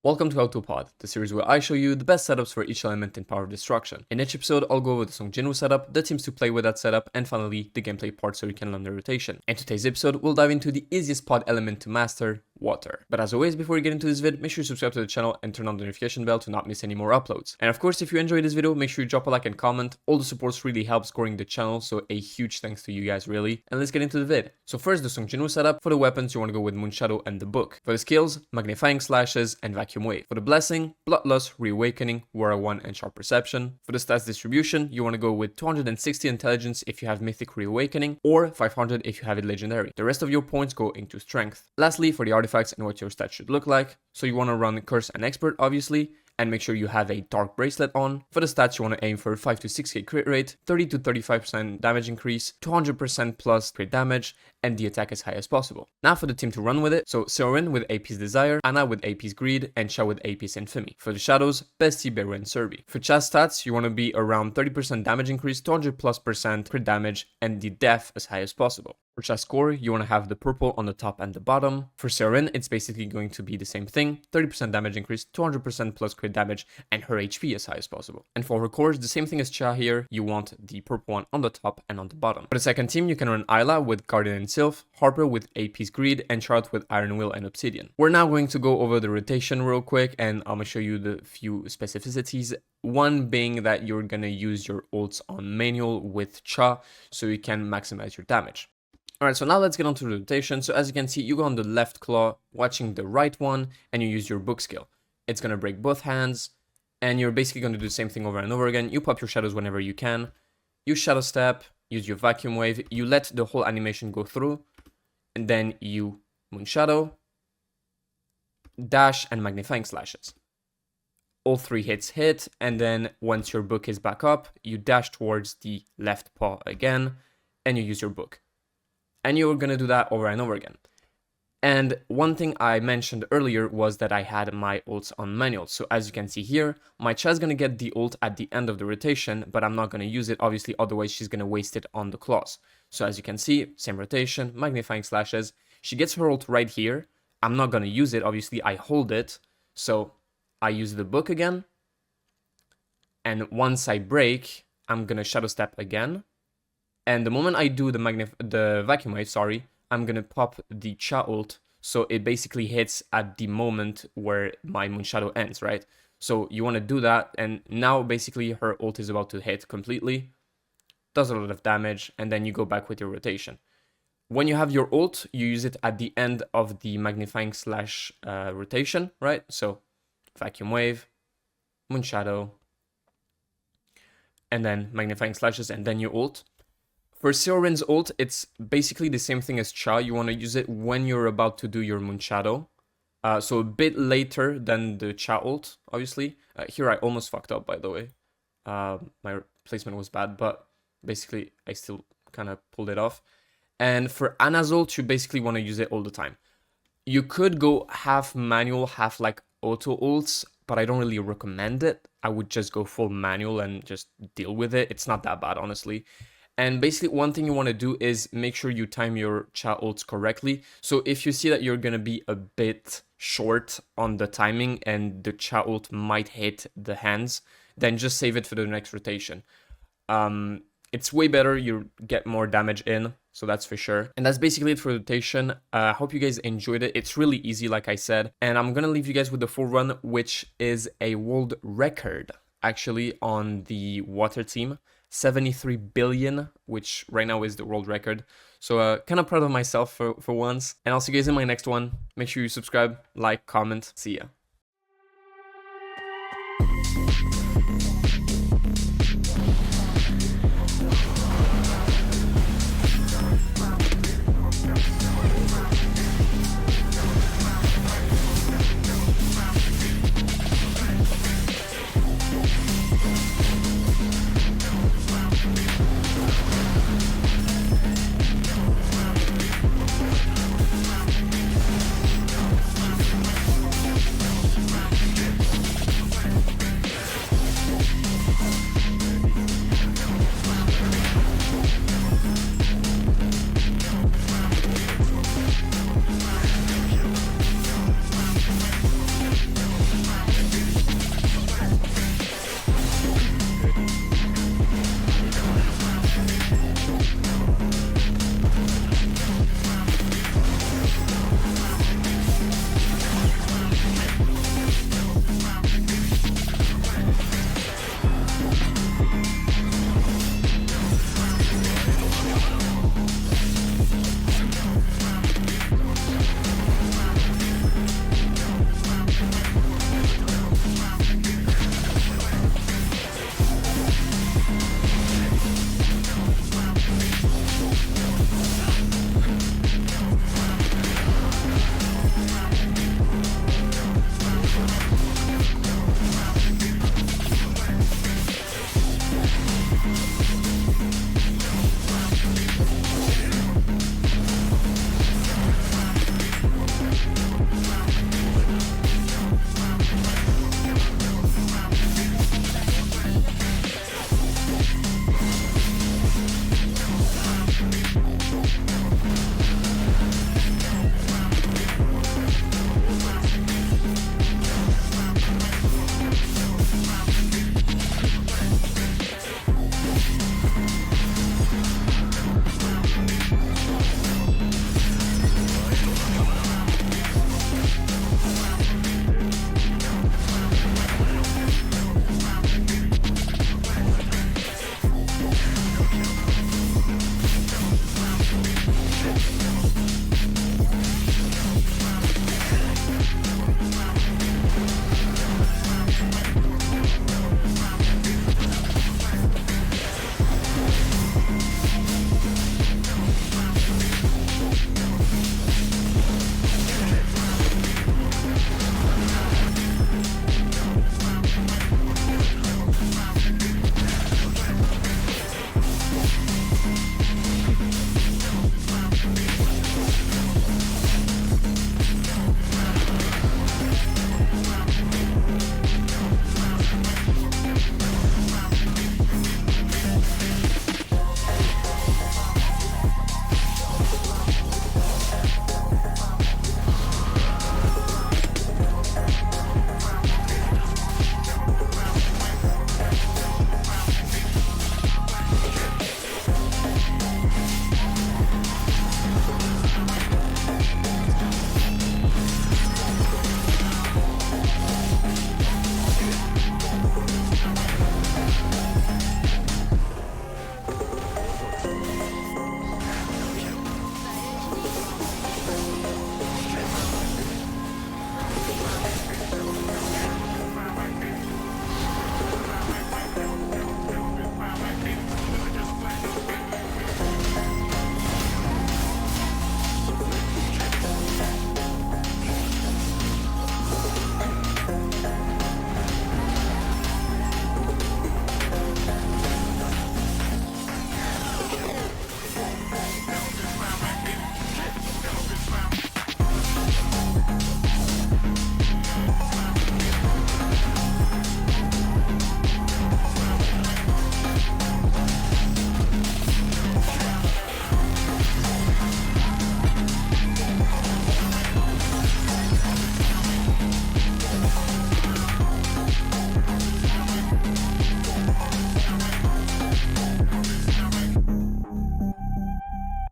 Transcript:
Welcome to AutoPod, the series where I show you the best setups for each element in Power of Destruction. In each episode, I'll go over the Song Jinwoo setup, the teams to play with that setup, and finally, the gameplay part so you can learn the rotation. In today's episode, we'll dive into the easiest pod element to master, water. But as always, before we get into this vid, make sure you subscribe to the channel and turn on the notification bell to not miss any more uploads. And of course, if you enjoyed this video, make sure you drop a like and comment. All the supports really helps growing the channel, so a huge thanks to you guys really. And let's get into the vid. So first, the Song Jinwoo setup. For the weapons, you want to go with Moonshadow and the Book. For the skills, Magnifying Slashes and Vacuum Wave. For the blessing, Bloodlust, Reawakening, Warrior 1 and Sharp Perception. For the stats distribution, you want to go with 260 intelligence if you have Mythic Reawakening, or 500 if you have it legendary. The rest of your points go into strength. Lastly, for the artifacts and what your stats should look like, so you want to run Curse and Expert obviously, and make sure you have a Dark Bracelet on. For the stats, you want to aim for 5 to 6k crit rate, 30 to 35% damage increase, 200% plus crit damage, and the attack as high as possible. Now for the team to run with it, so Seorin with AP's Desire, Ana with AP's Greed, and Cha with AP's Infamy. For the shadows, Bestie, Beru, and Serbi. For Cha's stats, you want to be around 30% damage increase, 200+% crit damage, and the death as high as possible. For Cha's core, you want to have the purple on the top and the bottom. For Seorin, it's basically going to be the same thing, 30% damage increase, 200% plus crit damage, and her HP as high as possible. And for her cores, the same thing as Cha here, you want the purple one on the top and on the bottom. For the second team, you can run Ayla with Guardian and Sylph, Harper with AP's Greed, and Charlotte with Iron Will and Obsidian. We're now going to go over the rotation real quick, and I'm going to show you the few specificities. One being that you're going to use your ults on manual with Cha, so you can maximize your damage. Alright, so now let's get on to the rotation. So as you can see, you go on the left claw, watching the right one, and you use your book skill. It's going to break both hands, and you're basically going to do the same thing over and over again. You pop your shadows whenever you can. Use Shadow Step, use your Vacuum Wave, you let the whole animation go through, and then you Moonshadow, Dash, and Magnifying Slashes. All three hits hit, and then once your book is back up, you dash towards the left paw again, and you use your book. And you're going to do that over and over again. And one thing I mentioned earlier was that I had my ults on manual. So as you can see here, my Cha is going to get the ult at the end of the rotation, but I'm not going to use it, obviously, otherwise she's going to waste it on the claws. So as you can see, same rotation, Magnifying Slashes. She gets her ult right here. I'm not going to use it, obviously, I hold it. So I use the book again. And once I break, I'm going to Shadow Step again. And the moment I do the Vacuum Wave, I'm going to pop the Cha ult, so it basically hits at the moment where my Moonshadow ends, right? So you want to do that, and now basically her ult is about to hit completely, does a lot of damage, and then you go back with your rotation. When you have your ult, you use it at the end of the Magnifying Slash rotation, right? So Vacuum Wave, Moonshadow, and then Magnifying Slashes, and then your ult. For Seorin's ult, it's basically the same thing as Cha. You want to use it when you're about to do your Moonshadow. So a bit later than the Cha ult, obviously. Here I almost fucked up, by the way. My placement was bad, but basically I still kind of pulled it off. And for Ana's ult, you basically want to use it all the time. You could go half manual, half like auto ults, but I don't really recommend it. I would just go full manual and just deal with it. It's not that bad, honestly. And basically one thing you want to do is make sure you time your Cha ults correctly. So if you see that you're going to be a bit short on the timing and the Cha ult might hit the hands, then just save it for the next rotation. It's way better, you get more damage in, so that's for sure. And that's basically it for rotation. I hope you guys enjoyed it. It's really easy, like I said. And I'm going to leave you guys with the full run, which is a world record, actually, on the water team. 73 billion, which right now is the world record. So kind of proud of myself for once. And I'll see you guys in my next one. Make sure you subscribe, like, comment. See ya.